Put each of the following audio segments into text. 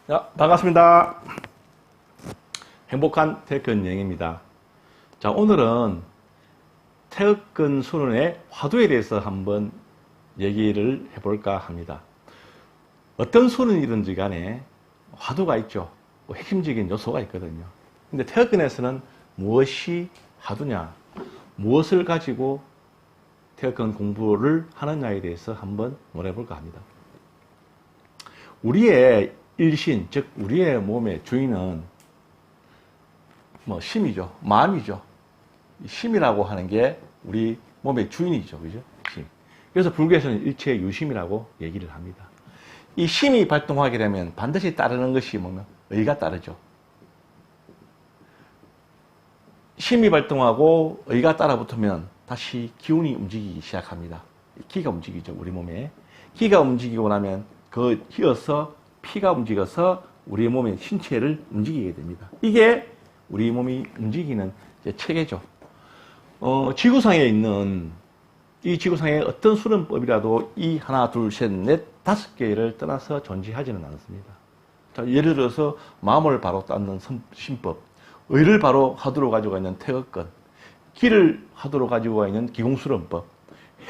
자, 반갑습니다. 행복한 태극근 여행입니다. 자, 오늘은 태극근 순환의 화두에 대해서 한번 얘기를 해볼까 합니다. 어떤 순환이든지 간에 화두가 있죠. 핵심적인 요소가 있거든요. 근데 태극근에서는 무엇이 화두냐, 무엇을 가지고 태극근 공부를 하느냐에 대해서 한번 논해볼까 합니다. 우리의 일신, 즉 우리의 몸의 주인은 심이죠. 마음이죠. 심이라고 하는 게 우리 몸의 주인이죠. 그죠? 심. 그래서 불교에서는 일체 유심이라고 얘기를 합니다. 이 심이 발동하게 되면 반드시 따르는 것이 뭐냐면 의가 따르죠. 심이 발동하고 의가 따라붙으면 다시 기운이 움직이기 시작합니다. 기가 움직이죠. 우리 몸에. 기가 움직이고 나면 그 이어서 피가 움직여서 우리 몸의 신체를 움직이게 됩니다. 이게 우리 몸이 움직이는 체계죠. 지구상에 있는 이 지구상의 어떤 수련법이라도 이 하나, 둘, 셋, 넷, 다섯 개를 떠나서 존재하지는 않습니다. 자, 예를 들어서 마음을 바로 닦는 심법, 의를 바로 화두로 가지고 있는 태극근, 기를 화두로 가지고 있는 기공수련법,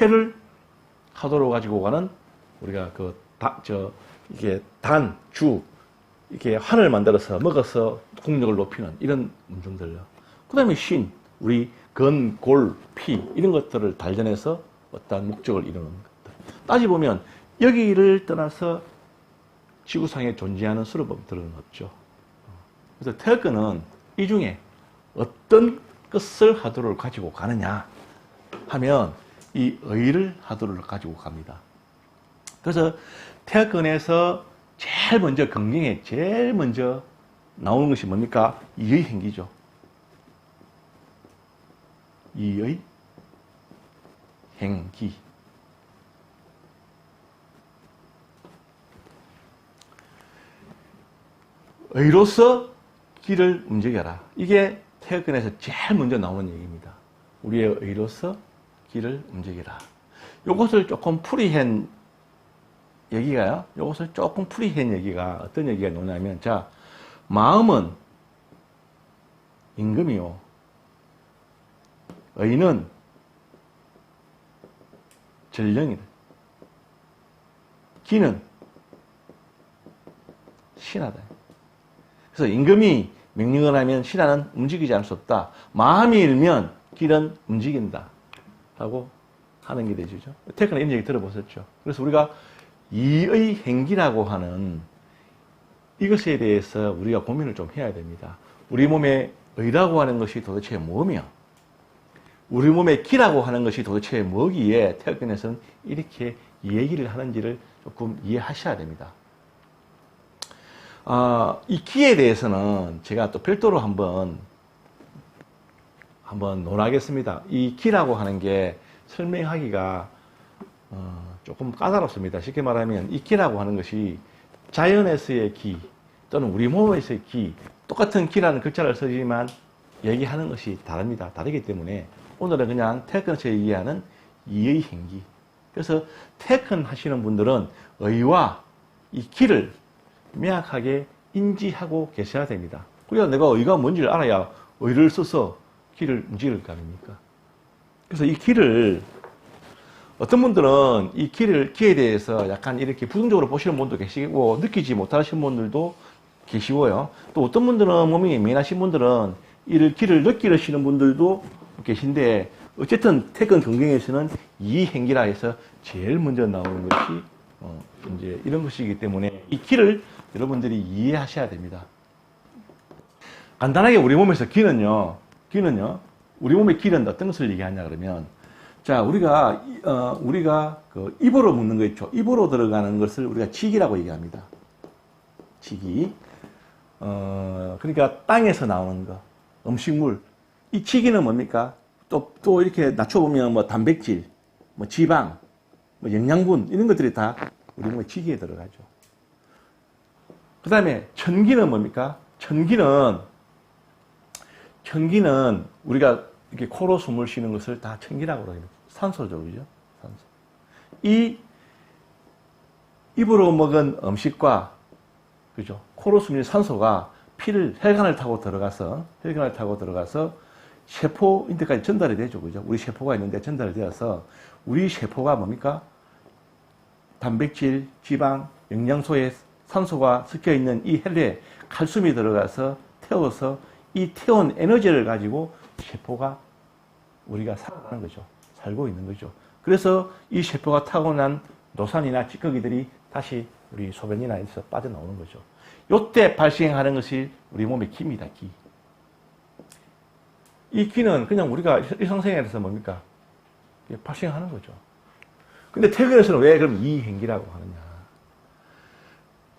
해를 화두로 가지고 가는 우리가 이게 단, 주, 이렇게 환을 만들어서 먹어서 국력을 높이는 이런 음정들요. 그 다음에 신, 우리 근, 골, 피, 이런 것들을 단련해서 어떠한 목적을 이루는 것들. 따지보면 여기를 떠나서 지구상에 존재하는 수련법들은 없죠. 그래서 태극근은 이 중에 어떤 것을 화두를 가지고 가느냐 하면 이 의를 화두를 가지고 갑니다. 그래서 태극근에서 제일 먼저 경경에 제일 먼저 나오는 것이 뭡니까? 이의 행기죠. 이의 행기. 의로서 기를 움직여라. 이게 태극근에서 제일 먼저 나오는 얘기입니다. 우리의 의로서 기를 움직여라. 이것을 조금 풀이한 얘기가요. 이것을 조금 풀이한 얘기가 어떤 얘기가 나오냐면, 자, 마음은 임금이요. 의는 전령이다. 기는 신하다. 그래서 임금이 명령을 하면 신하는 움직이지 않을 수 없다. 마음이 일면 기는 움직인다. 라고 하는 게 되죠. 태극근에 이런 얘기 들어보셨죠. 그래서 우리가 이의 행기라고 하는 이것에 대해서 우리가 고민을 좀 해야 됩니다. 우리 몸에 의라고 하는 것이 도대체 뭐며, 우리 몸에 기라고 하는 것이 도대체 뭐기에 태극근에서는 이렇게 얘기를 하는지를 조금 이해하셔야 됩니다. 이 기에 대해서는 제가 또 별도로 한번 논하겠습니다. 이 기라고 하는 게 설명하기가 조금 까다롭습니다. 쉽게 말하면 이 기라고 하는 것이 자연에서의 기 또는 우리 몸에서의 기, 똑같은 기라는 글자를 쓰지만 얘기하는 것이 다릅니다. 다르기 때문에 오늘은 그냥 태극근에서 얘기하는 이의 행기. 그래서 태극근 하시는 분들은 의와 이 기를 명확하게 인지하고 계셔야 됩니다. 그래야 내가 의가 뭔지를 알아야 의를 써서 기를 움직일 거 아닙니까? 그래서 이 기를 어떤 분들은 이 기에 대해서 약간 이렇게 부정적으로 보시는 분도 계시고 느끼지 못하시는 분들도 계시고요. 또 어떤 분들은 몸이 예민하신 분들은 이 기를 느끼시는 분들도 계신데, 어쨌든 태극근 경경에서는 이 행기라 해서 제일 먼저 나오는 것이 이제 이런 것이기 때문에 이 기를 여러분들이 이해하셔야 됩니다. 간단하게 우리 몸에서 기는요, 우리 몸의 기는 어떤 것을 얘기하냐 그러면, 자, 우리가 그 입으로 먹는 거 있죠. 입으로 들어가는 것을 우리가 지기라고 얘기합니다. 지기. 그러니까 땅에서 나오는 거, 음식물. 이 지기는 뭡니까? 또 이렇게 낮춰보면 단백질, 지방, 영양분, 이런 것들이 다 우리 몸의 지기에 들어가죠. 그 다음에 천기는 뭡니까? 천기는 우리가 이렇게 코로 숨을 쉬는 것을 다 천기라고 그래요. 산소죠, 그죠? 산소. 이 입으로 먹은 음식과 그죠? 코로 숨는 산소가 혈관을 타고 들어가서 세포인데까지 전달이 되죠. 그죠? 우리 세포가 있는데 전달이 되어서 우리 세포가 뭡니까? 단백질, 지방, 영양소에 산소가 섞여 있는 이 혈에 칼슘이 들어가서 태워서 이 태운 에너지를 가지고 세포가 우리가 살아가는 거죠. 살고 있는 거죠. 그래서 이 세포가 타고난 노산이나 찌꺼기들이 다시 우리 소변이나 에서 빠져나오는 거죠. 이때 발생하는 것이 우리 몸의 기입니다. 기. 이 기는 그냥 우리가 일상생활에서 뭡니까? 발생하는 거죠. 근데 퇴근에서는 왜 그럼 이 행기라고 하느냐?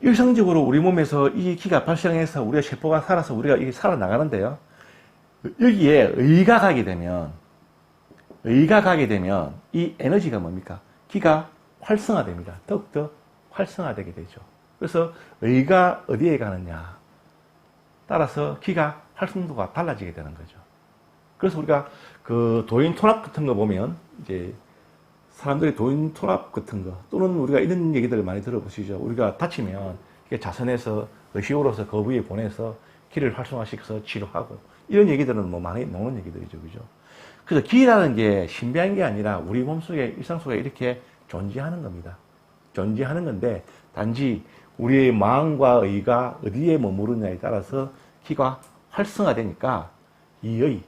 일상적으로 우리 몸에서 이 기가 발생해서 우리가 세포가 살아서 우리가 이게 살아나가는데요. 여기에 의가 가게 되면 이 에너지가 뭡니까? 기가 활성화됩니다. 더욱더 활성화되게 되죠. 그래서 의가 어디에 가느냐 따라서 기가 활성도가 달라지게 되는 거죠. 그래서 우리가 그 도인 통합 같은 거 보면 이제 사람들이 도인 통합 같은 거 또는 우리가 이런 얘기들을 많이 들어보시죠. 우리가 다치면 자선해서 의식으로서 그 부위에 보내서 기를 활성화시켜서 치료하고 이런 얘기들은 뭐 많이 나오는 얘기들이죠. 그죠? 그래서 기라는 게 신비한 게 아니라 우리 몸속에 일상 속에 이렇게 존재하는 겁니다. 존재하는 건데 단지 우리의 마음과 의가 어디에 머무르냐에 따라서 기가 활성화되니까 이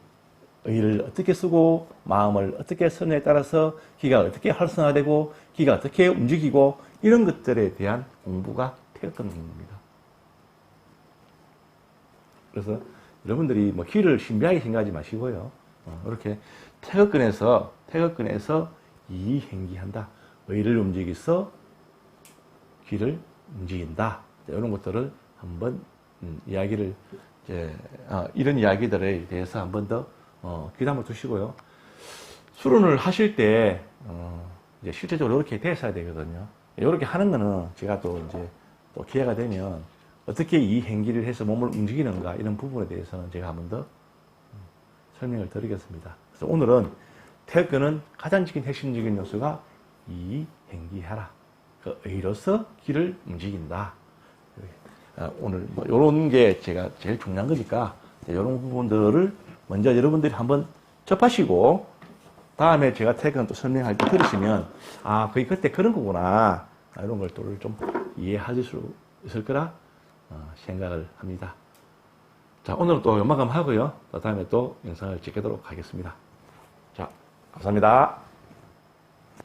의를 어떻게 쓰고 마음을 어떻게 쓰느냐에 따라서 기가 어떻게 활성화되고 기가 어떻게 움직이고 이런 것들에 대한 공부가 태극근 공부입니다. 그래서 여러분들이 뭐 기를 신비하게 생각하지 마시고요. 이렇게 태극근에서 이행기한다. 의를 움직여서 기를 움직인다. 이런 것들을 한번 이야기를 이런 이야기들에 대해서 한번 더 귀담아 두시고요. 수련을 하실 때 이제 실제적으로 이렇게 됐어야 되거든요. 이렇게 하는 거는 제가 또 이제 또 기회가 되면 어떻게 이 행기를 해서 몸을 움직이는가 이런 부분에 대해서는 제가 한번 더 설명을 드리겠습니다. 그래서 오늘은 태극근은 가장 핵심적인 요소가 이 행기하라. 그 의로서 기를 움직인다. 오늘 뭐 이런 게 제가 제일 중요한 거니까 이런 부분들을 먼저 여러분들이 한번 접하시고 다음에 제가 태극근 또 설명할 때 들으시면 거의 그때 그런 거구나 이런 걸 또 좀 이해하실 수 있을 거라 생각을 합니다. 자, 오늘은 또 요만큼 하고요. 다음에 또 영상을 찍도록 하겠습니다. 자, 감사합니다.